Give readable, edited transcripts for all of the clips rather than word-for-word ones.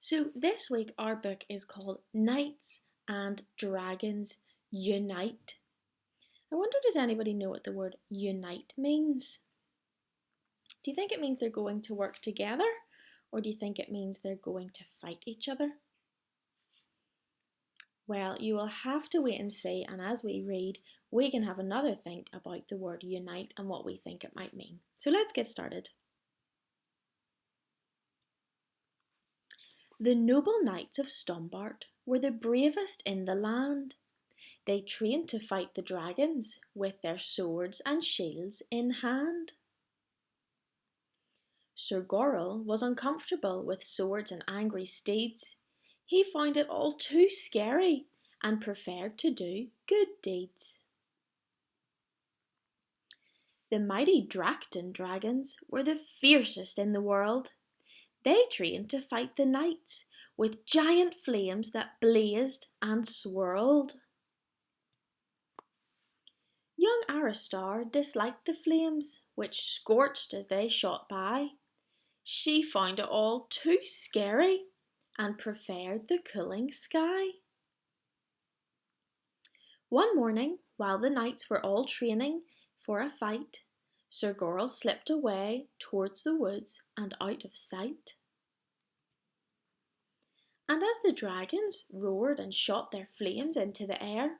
So this week our book is called Knights and Dragons Unite. I wonder, does anybody know what the word unite means? Do you think it means they're going to work together, or do you think it means they're going to fight each other? Well, you will have to wait and see, and as we read, we can have another think about the word unite and what we think it might mean. So let's get started. The noble knights of Stombart were the bravest in the land. They trained to fight the dragons with their swords and shields in hand. Sir Gorrel was uncomfortable with swords and angry steeds. He found it all too scary and preferred to do good deeds. The mighty Dracton dragons were the fiercest in the world. They trained to fight the knights with giant flames that blazed and swirled. Young Aristar disliked the flames, which scorched as they shot by. She found it all too scary and preferred the cooling sky. One morning, while the knights were all training for a fight, Sir Gorrel slipped away towards the woods and out of sight. And as the dragons roared and shot their flames into the air,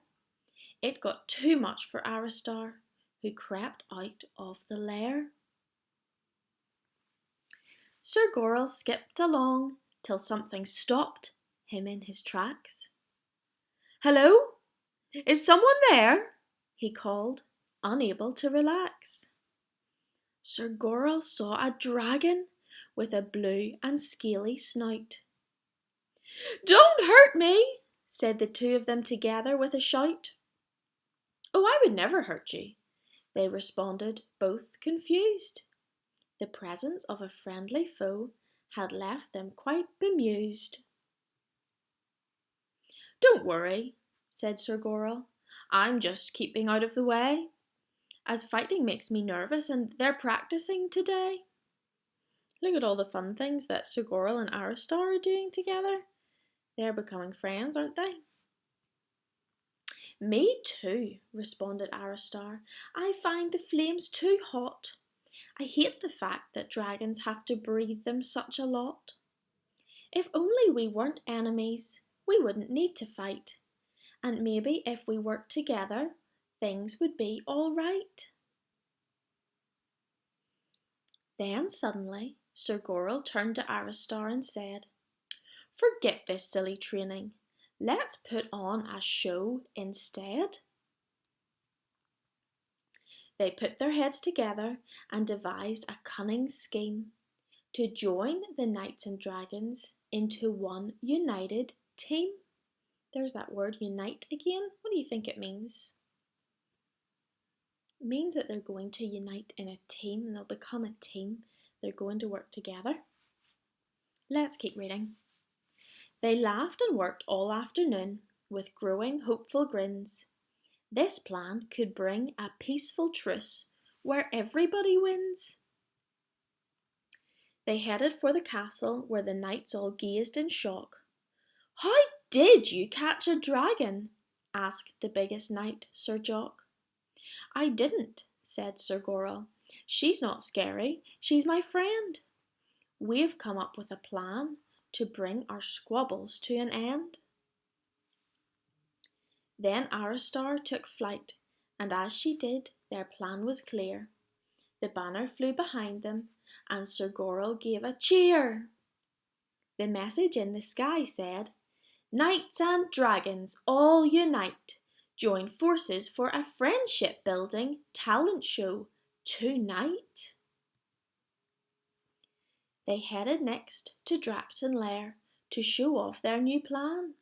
it got too much for Aristar, who crept out of the lair. Sir Gorrel skipped along till something stopped him in his tracks. "Hello? Is someone there?" he called, unable to relax. Sir Gorrel saw a dragon with a blue and scaly snout. "Don't hurt me," said the two of them together with a shout. "Oh, I would never hurt you," they responded, both confused. The presence of a friendly foe had left them quite bemused. "Don't worry," said Sir Gorrel. "I'm just keeping out of the way, as fighting makes me nervous and they're practicing today." Look at all the fun things that Sir Gorrel and Aristar are doing together. They're becoming friends, aren't they? "Me too," responded Aristar. "I find the flames too hot. I hate the fact that dragons have to breathe them such a lot. If only we weren't enemies, we wouldn't need to fight. And maybe if we worked together, things would be all right." Then suddenly, Sir Gorrel turned to Aristar and said, "Forget this silly training. Let's put on a show instead." They put their heads together and devised a cunning scheme to join the knights and dragons into one united team. There's that word unite again. What do you think it means? It means that they're going to unite in a team and they'll become a team. They're going to work together. Let's keep reading. They laughed and worked all afternoon with growing hopeful grins. This plan could bring a peaceful truce where everybody wins. They headed for the castle where the knights all gazed in shock. "How did you catch a dragon?" asked the biggest knight, Sir Jock. "I didn't," said Sir Gorrel. "She's not scary, she's my friend. We've come up with a plan to bring our squabbles to an end." Then Aristar took flight, and as she did, their plan was clear. The banner flew behind them, and Sir Gorrel gave a cheer. The message in the sky said, "Knights and dragons all unite. Join forces for a friendship building talent show tonight." They headed next to Dracton Lair to show off their new plan.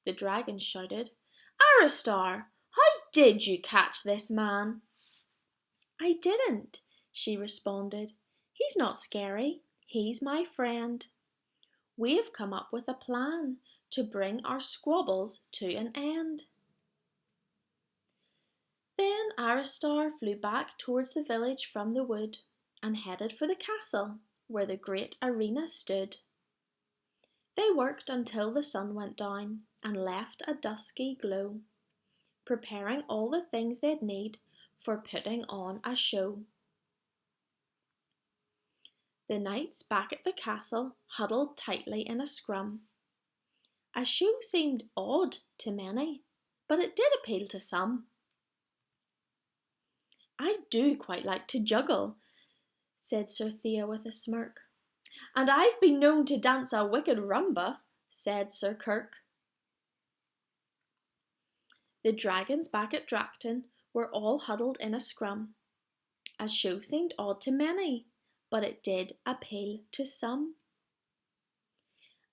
The dragons shouted, "Aristar, how did you catch this man?" "I didn't," she responded. "He's not scary, he's my friend. We've come up with a plan to bring our squabbles to an end." Then Aristar flew back towards the village from the wood and headed for the castle where the great arena stood. They worked until the sun went down and left a dusky glow, preparing all the things they'd need for putting on a show. The knights back at the castle huddled tightly in a scrum. A show seemed odd to many, but it did appeal to some. "I do quite like to juggle," said Sir Thea with a smirk. "And I've been known to dance a wicked rumba," said Sir Kirk. The dragons back at Dracton were all huddled in a scrum. A show seemed odd to many, but it did appeal to some.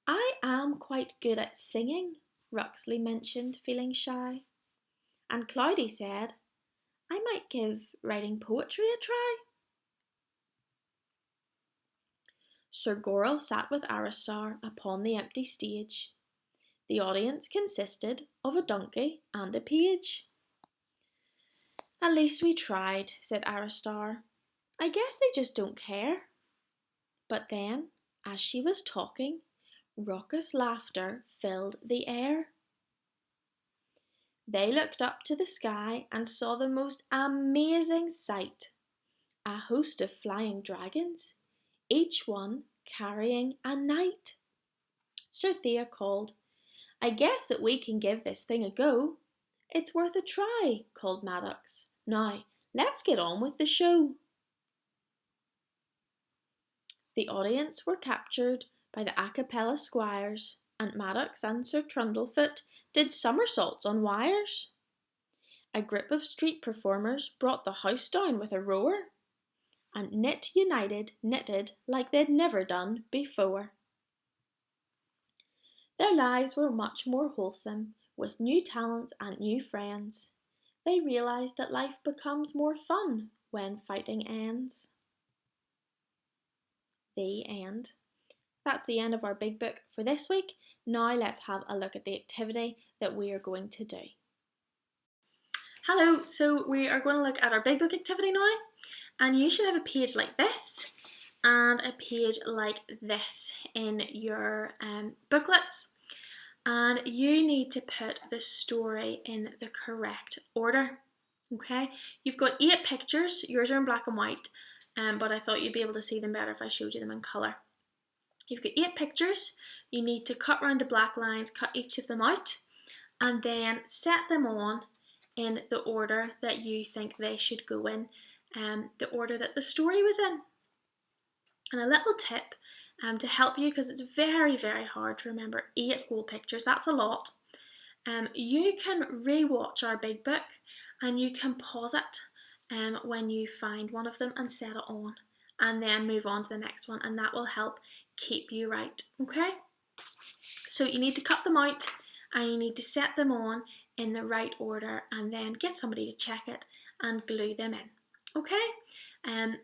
"I am quite good at singing," Ruxley mentioned, feeling shy. And Cloudy said, "I might give writing poetry a try." Sir Goral sat with Aristar upon the empty stage. The audience consisted of a donkey and a page. "At least we tried," said Aristar. "I guess they just don't care." But then, as she was talking, raucous laughter filled the air. They looked up to the sky and saw the most amazing sight. A host of flying dragons, each one carrying a knight. Sir Thea called, "I guess that we can give this thing a go." "It's worth a try," called Maddox. "Now, let's get on with the show." The audience were captured by the a cappella squires, and Maddox and Sir Trundlefoot did somersaults on wires. A group of street performers brought the house down with a roar, and Knit United knitted like they'd never done before. Their lives were much more wholesome, with new talents and new friends. They realised that life becomes more fun when fighting ends. The end. That's the end of our big book for this week. Now let's have a look at the activity that we are going to do. Hello, so we are going to look at our big book activity now, and you should have a page like this and a page like this in your booklets, and you need to put the story in the correct order. Okay, you've got 8 pictures. Yours are in black and white, but I thought you'd be able to see them better if I showed you them in colour. You've got 8 pictures. You need to cut around the black lines, cut each of them out, and then set them on in the order that you think they should go in, the order that the story was in. And a little tip to help you, because it's very, very hard to remember 8 whole pictures, that's a lot. You can re-watch our big book and you can pause it when you find one of them and set it on, and then move on to the next one, and that will help keep you right, okay? So you need to cut them out and you need to set them on in the right order, and then get somebody to check it and glue them in, okay? I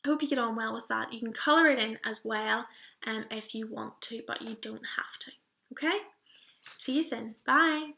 hope you get on well with that. You can colour it in as well if you want to, but you don't have to, okay? See you soon. Bye.